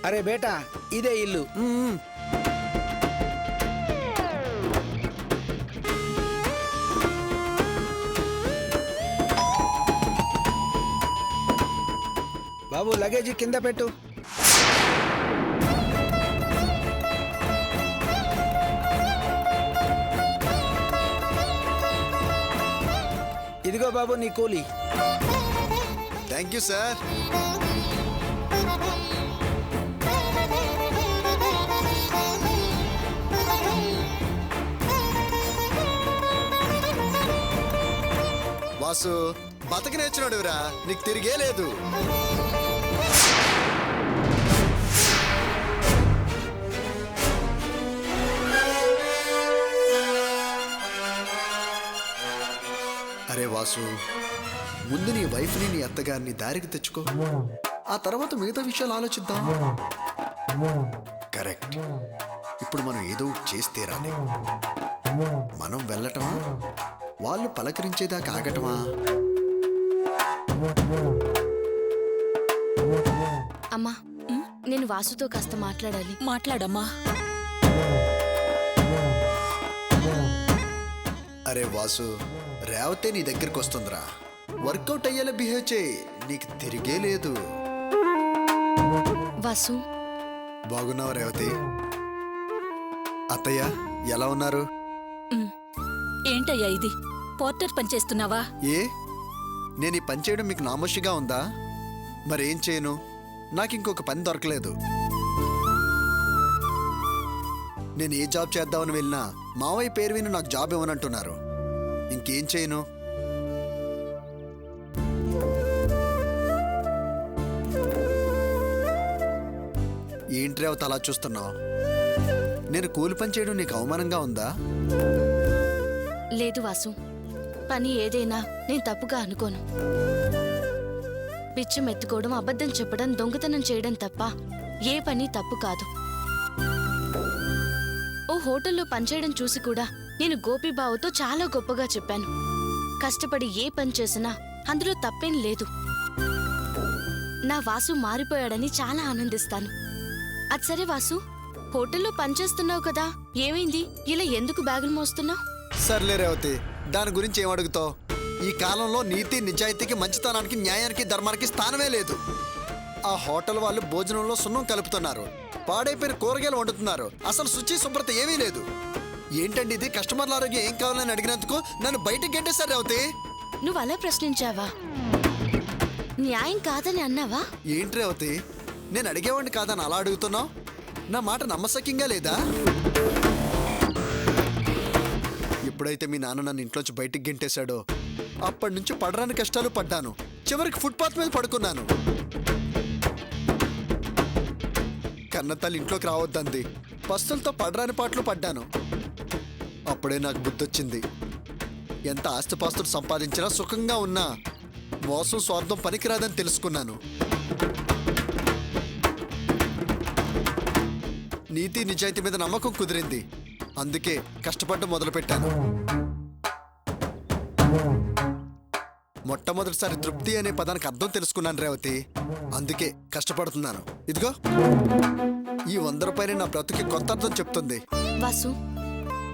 అరే బేటా ఇదే ఇల్లు. బాబు లగేజీ కింద పెట్టు. ఇదిగో బాబు నీ కూలీ. Thank you sir. వాసు బతక నేర్చున్నాడురా, నీకు తిరిగే లేదు. అరే వాసు, ముందు నీ వైఫ్ని నీ అత్తగారిని దారికి తెచ్చుకో, ఆ తర్వాత మిగతా విషయాలు ఆలోచిద్దాం. కరెక్ట్. ఇప్పుడు మనం ఏదో చేస్తే రాలే. మనం వెళ్ళటమా, వాళ్ళు పలకరించేదాకా ఆగటమా? అమ్మా, నేను వాసుతో కాస్త మాట్లాడాలి. మాట్లాడమ్మా. అరే వాసు, రేవతే నీ దగ్గరికి వస్తుందిరా. వర్కౌట్ అయ్యేలా బిహేవ్ చేయి, నీకు తిరిగే లేదు. వాసు, బాగున్నావు రేవతి? అత్తయ్య ఎలా ఉన్నారు? ఏంటయ్యా ఇది, పోర్టర్ పని చేస్తున్నావా? ఏ, నేను ఈ పని చేయడం మీకు నామోషిగా ఉందా? మరేం చేయను, నాకు ఇంకొక పని దొరకలేదు. నేను ఏ జాబ్ చేద్దామని వెళ్ళినా మావయ్య పేరు విని నాకు జాబ్ ఇవ్వనంటున్నారు. ఇంకేం చేయను? ఏంటి రేవత అలా చూస్తున్నావు? నేను కూలి పని చేయడం నీకు అవమానంగా ఉందా? లేదు వాసు, పని ఏదైనా నేను తప్పుగా అనుకోను. పిచ్చం ఎత్తుకోవడం, అబద్ధం చెప్పడం, దొంగతనం చేయడం తప్ప ఏ పని తప్పు కాదు. ఓ హోటల్లో పనిచేయడం చూసి కూడా నేను గోపీబావుతో చాలా గొప్పగా చెప్పాను. కష్టపడి ఏ పని చేసినా అందులో తప్పేం లేదు. నా వాసు మారిపోయాడని చాలా ఆనందిస్తాను. అది సరే వాసు, హోటల్లో పనిచేస్తున్నావు కదా, ఏమైంది? ఇలా ఎందుకు బ్యాగులు మోస్తున్నావు? సర్లే రేవతి, దాని గురించి ఏం అడుగుతావు? ఈ కాలంలో నీతి నిజాయితీకి, మంచితనానికి, న్యాయానికి, ధర్మానికి స్థానమే లేదు. ఆ హోటల్ వాళ్ళు భోజనంలో సున్నం కలుపుతున్నారు, పాడైపోయిన కూరగాయలు వండుతున్నారు, అసలు శుచి శుభ్రత ఏమీ లేదు. ఏంటండి ఇది? కస్టమర్ల ఆరోగ్యం ఏం కావాలని అడిగినందుకు నన్ను బయటికి గెంటేశారు రేవతి. నువ్వు అలా ప్రశ్నించావా? న్యాయం కాదని అన్నావా? ఏంటి రేవతి, నేను అడిగేవాడిని కాదని అలా అడుగుతున్నావు? నా మాట నమ్మశక్యంగా లేదా? ఎప్పుడైతే మీ నాన్న నన్ను ఇంట్లోంచి బయటికి గెంటేశాడో అప్పటి నుంచి పడరాని కష్టాలు పడ్డాను. చివరికి ఫుట్పాత్ మీద పడుకున్నాను. కన్నతల్లి ఇంట్లోకి రావద్దంది, పస్తులతో పడరాని పాటలు పడ్డాను. అప్పుడే నాకు బుద్ధొచ్చింది. ఎంత ఆస్తిపాస్తులు సంపాదించినా, సుఖంగా ఉన్నా మోసం, స్వార్థం పనికిరాదని తెలుసుకున్నాను. నీతి నిజాయితీ మీద నమ్మకం కుదిరింది. అందుకే కష్టపడడం మొదలుపెట్టాను. మొట్టమొదటిసారి తృప్తి అనే పదానికి అర్థం తెలుసుకున్నాను రేవతి. అందుకే కష్టపడుతున్నాను. ఇదిగో ఈ 100 రూపాయలు నా బ్రతుకి కొత్త అర్థం చెప్తుంది. వాసు,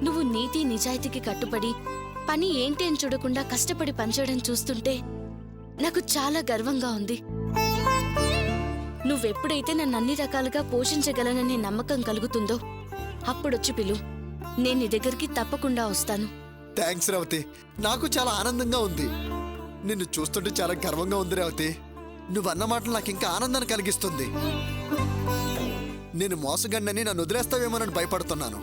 నువ్వు నీతి నిజాయితీకి కట్టుబడి పని ఏంటి అని చూడకుండా కష్టపడి పనిచేయడం చూస్తుంటే నాకు చాలా గర్వంగా ఉంది. నువ్వెప్పుడైతే నన్ను అన్ని రకాలుగా పోషించగలననే నమ్మకం కలుగుతుందో అప్పుడొచ్చి పిలు, నేను నీ దగ్గరికి తప్పకుండా వస్తాను. థ్యాంక్స్ రేవతి, నాకు చాలా ఆనందంగా ఉంది. నిన్ను చూస్తుంటే చాలా గర్వంగా ఉంది రేవతి. నువ్వు అన్న మాటలు నాకు ఇంకా ఆనందాన్ని కలిగిస్తుంది. నేను మోసగండని నన్ను వదిలేస్తావేమోనని భయపడుతున్నాను,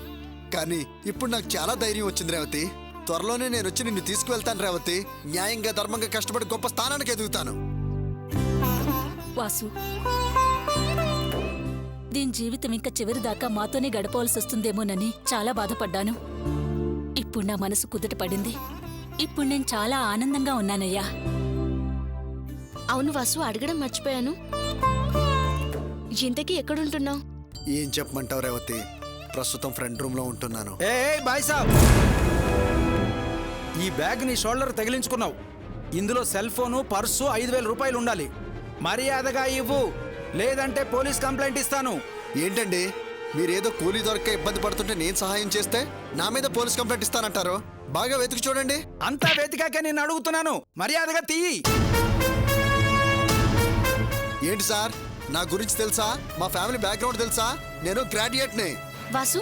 కానీ ఇప్పుడు నాకు చాలా ధైర్యం వచ్చింది రేవతి. త్వరలోనే నేను వచ్చి నిన్ను తీసుకువెళ్తాను రేవతి. న్యాయంగా, ధర్మంగా కష్టపడి గొప్ప స్థానానికి ఎదుగుతాను. వాసు, దీని జీవితం ఇంకా చివరిదాకా మాతోనే గడపవలసి వస్తుందేమోనని చాలా బాధపడ్డాను. ఇప్పుడు నా మనసు కుదుట పడింది. ఇప్పుడు నేను చాలా ఆనందంగా ఉన్నానయ్యా. అవును వాసు, అడగడం మర్చిపోయాను. ఇంతకీ ఎక్కడుంటున్నావు? ఏం చెప్పమంటావు రేవతి, ప్రస్తుతం ఫ్రంట్ రూమ్ లో ఉంటున్నాను. ఏ బాయ్ సాబ్, ఈ బ్యాగ్ నీ షోల్డర్ తగిలించుకున్నావు. ఇందులో సెల్ ఫోను, పర్సు, 5,000 రూపాయలు ఉండాలి. మర్యాదగా ఇవ్వు. లేదంటే పోలీస్ కంప్లైంట్ ఇస్తాను. ఏంటండి మీరేదో కూలీ దొరక్క ఇబ్బంది పడుతుంటే నేను సహాయం చేస్తే నా మీద పోలీస్ కంప్లైంట్ ఇస్తానంటారు? బాగా వెతికి చూడండి. అంతా వెతికాక నేను అడుగుతున్నాను, మర్యాదగా తీయి. ఏంటి సార్, నా గురించి తెలుసా? మా ఫ్యామిలీ బ్యాక్గ్రౌండ్ తెలుసా? నేను గ్రాడ్యుయేట్ని. వాసు,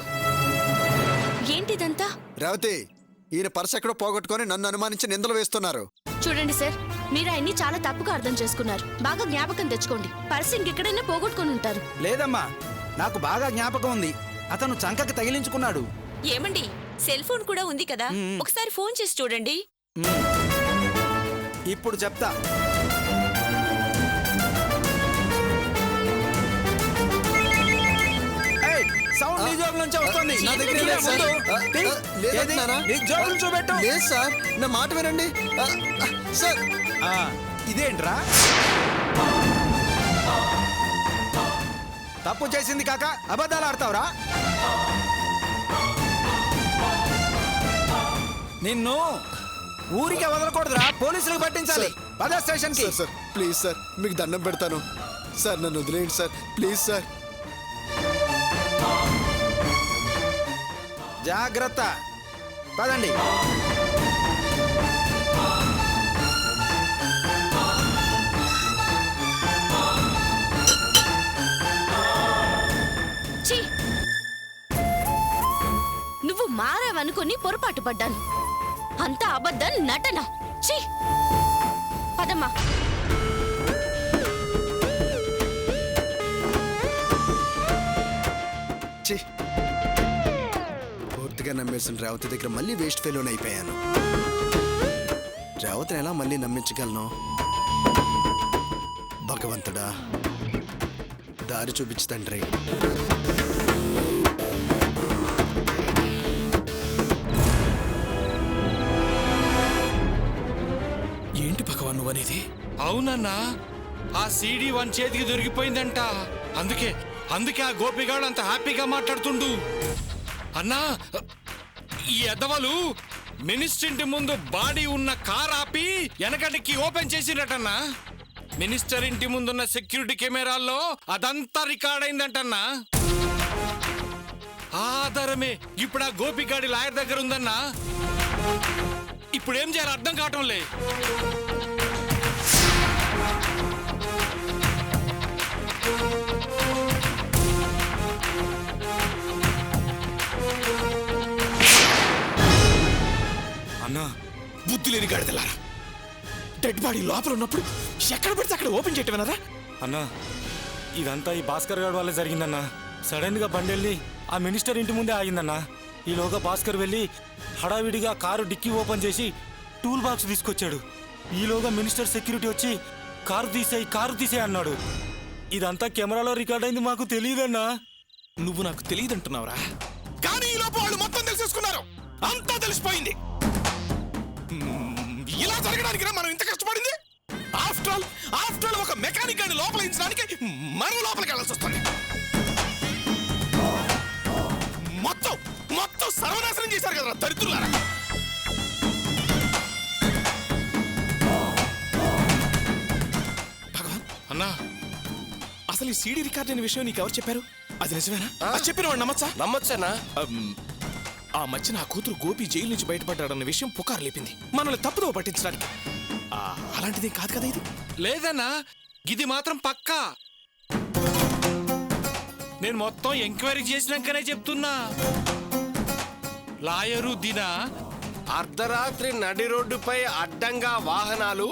ఏంటిదంతా? రేవతి, ఈయన పర్స్ ఎక్కడో పోగొట్టుకొని నన్ను అనుమానించి నిందలు వేస్తున్నారు. చూడండి సార్, మీరు ఆయన్ని చాలా తప్పుగా అర్థం చేసుకున్నారు. బాగా జ్ఞాపకం తెచ్చుకోండి. పర్స్ ఇంకెక్కడైనా పోగొట్టుకొని ఉంటారు. లేదమ్మా, నాకు బాగా జ్ఞాపకం ఉంది. అతను చంకకి తగిలించుకున్నాడు. ఏమండి, సెల్ ఫోన్ కూడా ఉంది కదా, ఒకసారి ఫోన్ చేసి చూడండి. ఇప్పుడు చెప్తా. ఏయ్, సౌండ్ నీ జోబుల నుంచే వస్తుంది. నా దగ్గర లేదు సార్. లేదంటున్నారా? నీ జోబులు చూపెట్టు. లేదు సార్, నా మాట వినండి. సార్, ఇదేంట్రా? తప్పు చేసింది కాక అబద్ధాలు ఆడతావురా? నిన్ను ఊరికే వదలకూడదురా, పోలీసులకు పట్టించాలి. పద స్టేషన్ కి. సార్ సార్ ప్లీజ్ సార్, మీకు దండం పెడతాను సార్, నన్ను వదిలేయండి సార్, ప్లీజ్ సార్. జాగ్రత్త, పదండి. ఛీ! నువ్వు మారావనుకుని పొరపాటు పడ్డాను. అంత అబద్ధం నటన. ఛీ! పదమ్మా. ఛీ, పూర్తిగా నమ్మేసిన రేవతి దగ్గర మళ్ళీ వేస్ట్ ఫెయిల్ అయిపోయాను. రేవతిని ఎలా మళ్ళీ నమ్మించగలను? భగవంతుడా, దారి చూపించు తండ్రి. ఏంటి భగవాన్ నువ్వనేది? అవునన్నా, ఆ సీడీ వన్ చేతికి దొరికిపోయిందంట. అందుకే ఆ గోపిగాడు అంత హ్యాపీగా మాట్లాడుతుండు. అన్నా, ఈ ఎదవలు మినిస్టర్ ఇంటి ముందు బాడీ ఉన్న కార్ ఆపి వెనకటికి ఓపెన్ చేసినట్టన్నా. మినిస్టర్ ఇంటి ముందున్న సెక్యూరిటీ కెమెరాల్లో అదంతా రికార్డ్ అయిందంటన్నా. ఆధారమే ఇప్పుడు ఆ గోపిగాడి లాయర్ దగ్గర ఉందన్నా. ఇప్పుడు ఏం చేయాలి అర్థం కావటం లే. అన్నా, బుద్ధి లేని గాడిదలారా, డెడ్ బాడీ లోపల ఉన్నప్పుడు ఎక్కడ పెడితే అక్కడ ఓపెన్ చేయటమేనారా? అన్నా, ఇదంతా ఈ భాస్కర్ గారి వల్ల జరిగిందన్నా. సడన్ గా బండి వెళ్ళి ఆ మినిస్టర్ ఇంటి ముందే ఆగిందన్నా. ఈలోగా భాస్కర్ వెళ్ళి హడావిడిగా కారు డిక్కీ ఓపెన్ చేసి టూల్ బాక్స్ తీసుకొచ్చాడు. ఈలోగా మినిస్టర్ సెక్యూరిటీ వచ్చి కారు తీసేయి అన్నాడు. ఇదంతా కెమెరాలో రికార్డ్ అయింది, మాకు తెలియదన్నా. నువ్వు నాకు తెలియదంటున్నావురా, కానీ ఈ లోపల వాళ్ళు మొత్తం తెలిసేసుకున్నారు. అంతా తెలిసిపోయింది. ఇలా జరగడానికి మనం ఇంత కష్టపడింది. ఆఫ్టర్ ఆల్ ఒక మెకానిక్ గాని లోపలించడానికి మరో లోపలికి వెళ్ళాల్సి వస్తుంది. మొత్తం సర్వనాశనం చేశారు కదా దరిద్రులారా. భగవాన్ అన్నా, అసలు ఈ సీడీ రికార్డ్ అయిన విషయం నీకు ఎవరు చెప్పారు? అది నిజమేనా? చెప్పిన వాడు నమ్మచ్చా? నమ్మొచ్చన్నా. ఆ మధ్య నా కూతురు గోపి జైలు నుంచి బయటపడ్డాడన్న విషయం పుకారు లేపింది, మనల్ని తప్పుదో పట్టించడానికి. అలాంటిది కాదు కదా ఇది? లేదన్నా, ఇది మాత్రం పక్కా. నేను మొత్తం ఎంక్వైరీ చేసినాకనే చెప్తున్నా. లాయరు దిన అర్ధరాత్రి నడి రోడ్డుపై అడ్డంగా వాహనాలు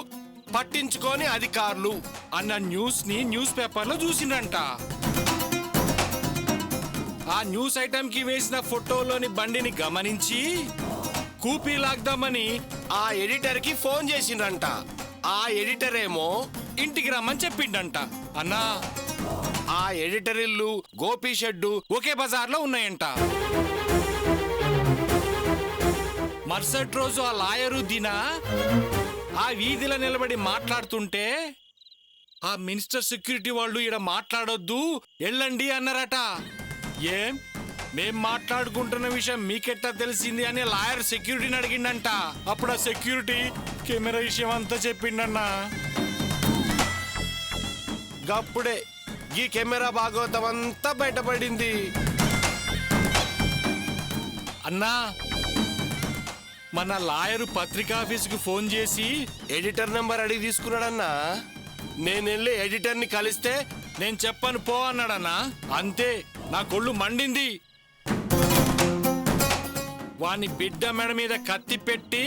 పట్టించుకొని అధికారులు అన్న న్యూస్ ని న్యూస్ పేపర్లో చూసిండ్రంట. ఆ న్యూస్ ఐటమ్ కి వేసిన ఫోటోలోని బండిని గమనించి కూపీ లాగ్దామని ఆ ఎడిటర్ కి ఫోన్ చేసిండ్రంట. ఆ ఎడిటర్ ఏమో ఇంటికి రమ్మని చెప్పిండంట. అన్నా, ఆ ఎడిటర్ ఇల్లు గోపి షెడ్డు ఒకే బజార్లో ఉన్నాయంట. మరుసటి రోజు ఆ లాయరు దిన ఆ వీధిలో నిలబడి మాట్లాడుతుంటే ఆ మినిస్టర్ సెక్యూరిటీ వాళ్ళు ఈడ మాట్లాడొద్దు వెళ్ళండి అన్నారట. ఏం మేం మాట్లాడుకుంటున్న విషయం మీకెట్టా తెలిసింది అని లాయర్ సెక్యూరిటీని అడిగిండంట. అప్పుడు ఆ సెక్యూరిటీ కెమెరా విషయం అంతా చెప్పిండన్నా. గప్పుడే ఈ కెమెరా భాగవతం అంతా బయటపడింది. అన్నా, మన లాయరు పత్రికాఫీసుకు ఫోన్ చేసి ఎడిటర్ నెంబర్ అడిగి తీసుకున్నాడన్నా. నేను వెళ్ళి ఎడిటర్ని కలిస్తే నేను చెప్పను పో అన్నాడన్నా. అంతే, నా కొళ్ళు మండింది. వాని బిడ్డ మెడ మీద కత్తి పెట్టి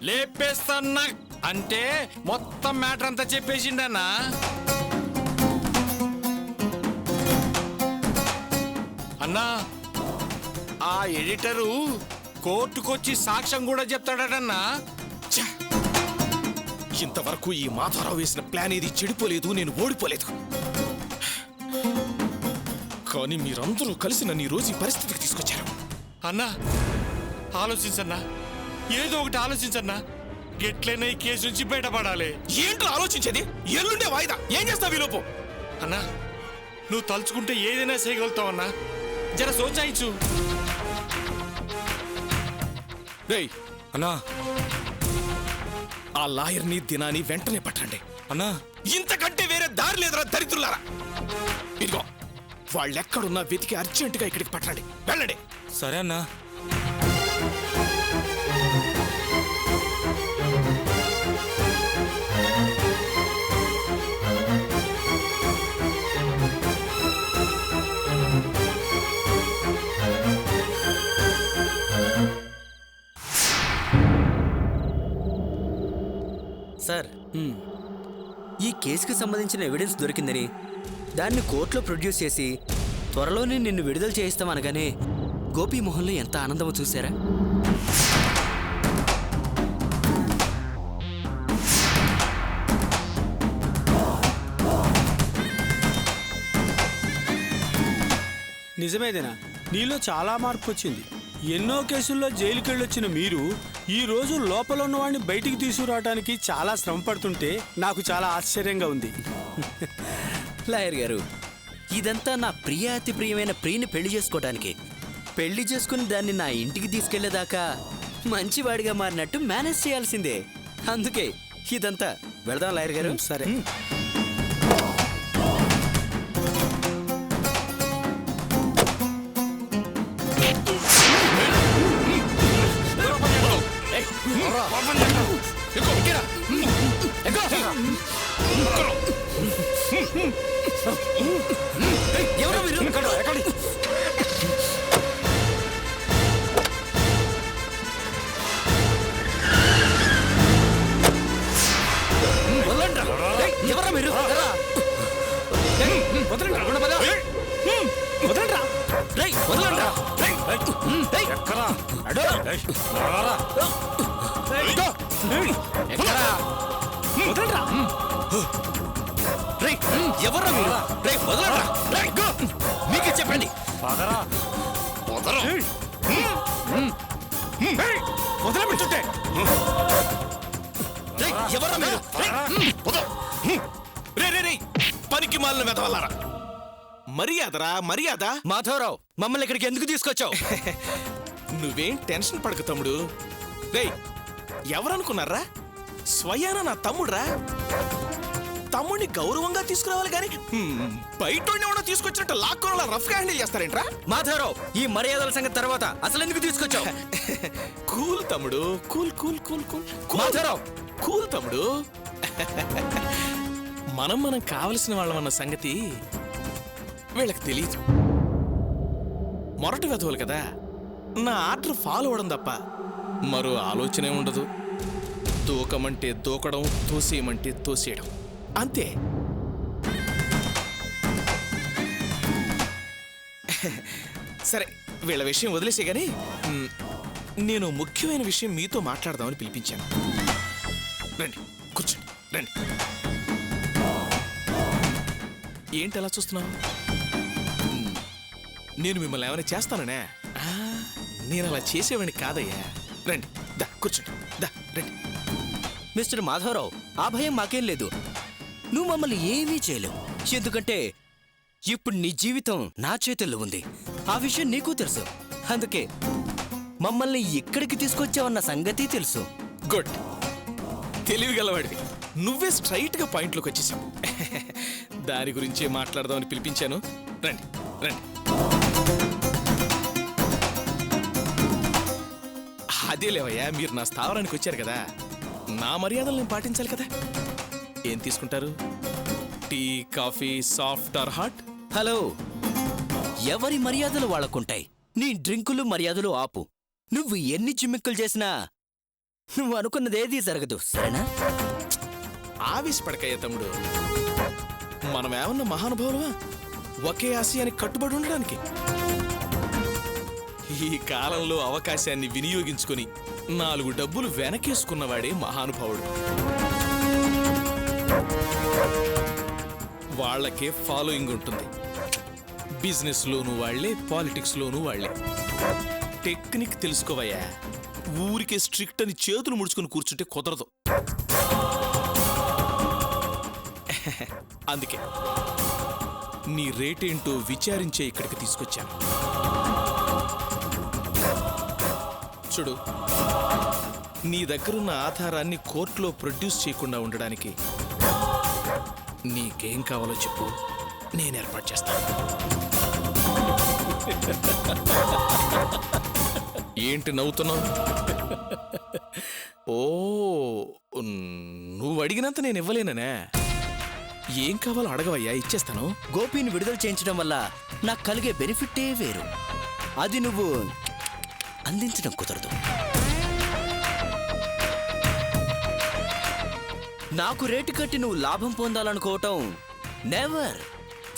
లేపేస్తాన్నా అంటే మొత్తం మ్యాటర్ అంతా చెప్పేసిండన్నా. అన్నా, ఆ ఎడిటరు కోర్టుకొచ్చి సాక్ష్యం కూడా చెప్తాడటన్నా. ఛ! ఇంతవరకు ఈ మాధవరావు వేసిన ప్లాన్ ఏది చెడిపోలేదు, నేను ఓడిపోలేదు. కానీ మీరందరూ కలిసి నన్ను ఈ రోజు ఈ పరిస్థితికి తీసుకొచ్చారు. అన్నా, ఆలోచించన్నా, ఏదో ఒకటి ఆలోచించన్నా. ఎట్లయినా ఈ కేసు నుంచి బయటపడాలి. ఏంటో ఆలోచించేది? ఎల్లుండే వాయిదా. ఏం చేస్తావు ఈ లోపు? అన్నా, నువ్వు తలుచుకుంటే ఏదైనా చేయగలుగుతావు అన్నా. జర సోచాయించు. రేయ్ అన్నా ఆ లాయర్ని దినాని వెంటనే పట్టండి. అన్నా ఇంతకంటే వేరే దారి లేదురా దరిద్రులారా. ఇదిగో వాళ్ళెక్కడున్నా వెతికి అర్జెంటుగా ఇక్కడికి పట్టండి. వెళ్ళండి. సరే అన్నా. సార్, ఈ కేసుకి సంబంధించిన ఎవిడెన్స్ దొరికిందని దాన్ని కోర్టులో ప్రొడ్యూస్ చేసి త్వరలోనే నిన్ను విడుదల చేయిస్తామనగానే గోపి మొహంలో ఎంత ఆనందమో చూసారా? నిజమేదేనా? నీలో చాలా మార్పు వచ్చింది. ఎన్నో కేసుల్లో జైలుకెళ్ళొచ్చిన మీరు ఈ రోజు లోపల ఉన్నవాడిని బయటికి తీసుకురావడానికి చాలా శ్రమ పడుతుంటే నాకు చాలా ఆశ్చర్యంగా ఉంది. లాయర్ గారు, ఇదంతా నా అతి ప్రియమైన ప్రియని పెళ్లి చేసుకోవడానికి. పెళ్లి చేసుకుని దాన్ని నా ఇంటికి తీసుకెళ్లేదాకా మంచివాడిగా మారినట్టు మేనేజ్ చేయాల్సిందే. అందుకే ఇదంతా. వెళదాం లాయర్ గారు. సరే. ఎవరో మీరు? ఎక్కడి? ఎవరో మీరు? ఎవరో మీరు? మీకే చెప్పండి. వదలబెట్టుంటే ఎవరో మీరు? రే పనికి మాలిన వెదవల్లారా. మర్యాదరా మర్యాద. మాధవరావు, మమ్మల్ని ఇక్కడికి ఎందుకు తీసుకొచ్చావు? నువ్వేం టెన్షన్ పడకు తమ్ముడు. రేయ్, ఎవరనుకున్నారా? స్వయాన నా తమ్ముడురా. తమ్ముడిని గౌరవంగా తీసుకురావాలి కానీ బయట తీసుకొచ్చినట్టు లాక్కోలా రఫ్ గా హ్యాండిల్ చేస్తారేంట్రా? మాధవరావు, ఈ మర్యాదల సంగతి తర్వాత అసలు ఎందుకు తీసుకొచ్చావు? కూల్ తమ్ముడు, cool cool cool cool. Madhavarao, cool తమ్ముడు. మనం కావలసిన వాళ్ళమన్న సంగతి వీళ్ళకి తెలియదు. మొరటి వెధవులు కదా, నా ఆర్డర్ ఫాలో అవడం తప్ప మరో ఆలోచనే ఉండదు. దూకమంటే దూకడం, తోసేయమంటే తోసేయడం, అంతే. సరే, వీళ్ళ విషయం వదిలేసే గాని నేను ముఖ్యమైన విషయం మీతో మాట్లాడదామని పిలిపించాను. రండి, కూర్చోండి, రండి. ఏంటి అలా చూస్తున్నావు? నేను మిమ్మల్ని ఏమైనా చేస్తాననే? నేను అలా చేసేవాడిని కాదయ్యా. రండి, దా కూర్చోండి, దా రండి. మిస్టర్ మాధవరావు, ఆ భయం మాకేం లేదు. నువ్వు మమ్మల్ని ఏమీ చేయలేవు. ఎందుకంటే ఇప్పుడు నీ జీవితం నా చేతుల్లో ఉంది. ఆ విషయం నీకు తెలుసు. అందుకే మమ్మల్ని ఇక్కడికి తీసుకొచ్చావన్న సంగతి తెలుసు. గుడ్, తెలివిగలవాడివి. నువ్వే స్ట్రైట్ గా పాయింట్లోకి వచ్చేసావు. దాని గురించే మాట్లాడదామని పిలిపించాను. రండి రండి. అదే లేవయ్యా, మీరు నా స్థావరానికి వచ్చారు కదా, నా మర్యాదలు నేను పాటించాలి కదా. ఏం తీసుకుంటారు? Tea, coffee, soft or hot? Hello, ఎవరి మర్యాదలు వాళ్ళకుంటాయి. నీ డ్రింకులు మర్యాదలు ఆపు. నువ్వు ఎన్ని చిమ్మిక్కులు చేసినా నువ్వు అనుకున్నదేదీ జరగదు, సరేనా? ఆవేశపడకయ్య తమ్ముడు. మనమేమన్నా మహానుభావులమా ఒకే ఆశయానికి కట్టుబడి ఉండడానికి? ఈ కాలంలో అవకాశాన్ని వినియోగించుకొని 4 డబ్బులు వెనకేసుకున్నవాడే మహానుభావుడు. వాళ్లకే ఫాలోయింగ్ ఉంటుంది. బిజినెస్లోనూ వాళ్లే, పాలిటిక్స్లోనూ వాళ్లే. టెక్నిక్ తెలుసుకోవయ్యా. ఊరికే స్ట్రిక్ట్ అని చేతులు ముడుచుకుని కూర్చుంటే కుదరదు. అందుకే నీ రేటేంటో విచారించే ఇక్కడికి తీసుకొచ్చాను. చూడు, నీ దగ్గరున్న ఆధారాన్ని కోర్టులో ప్రొడ్యూస్ చేయకుండా ఉండడానికి నీకేం కావాలో చెప్పు, నేను ఏర్పాటు చేస్తాను. ఏంటి నవ్వుతున్నావు? ఓ, నువ్వు అడిగినంత నేను ఇవ్వలేననే. ఏం కావాలో అడగవయ్యా, ఇచ్చేస్తాను. గోపిని విడుదల చేయించడం వల్ల నాకు కలిగే బెనిఫిట్టే వేరు. అది నువ్వు అందించడం కుదరదు. నాకు రేటు కట్టి నువ్వు లాభం పొందాలనుకోవటం నెవర్,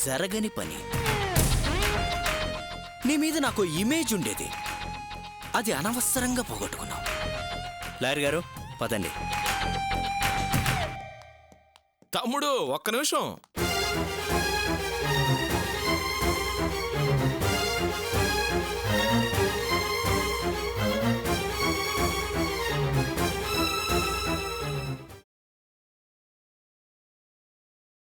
జరగని పని. నీ మీద నాకు ఇమేజ్ ఉండేది, అది అనవసరంగా పోగొట్టుకున్నావు. లాయర్ గారు, పదండి. తమ్ముడు, ఒక్క నిమిషం.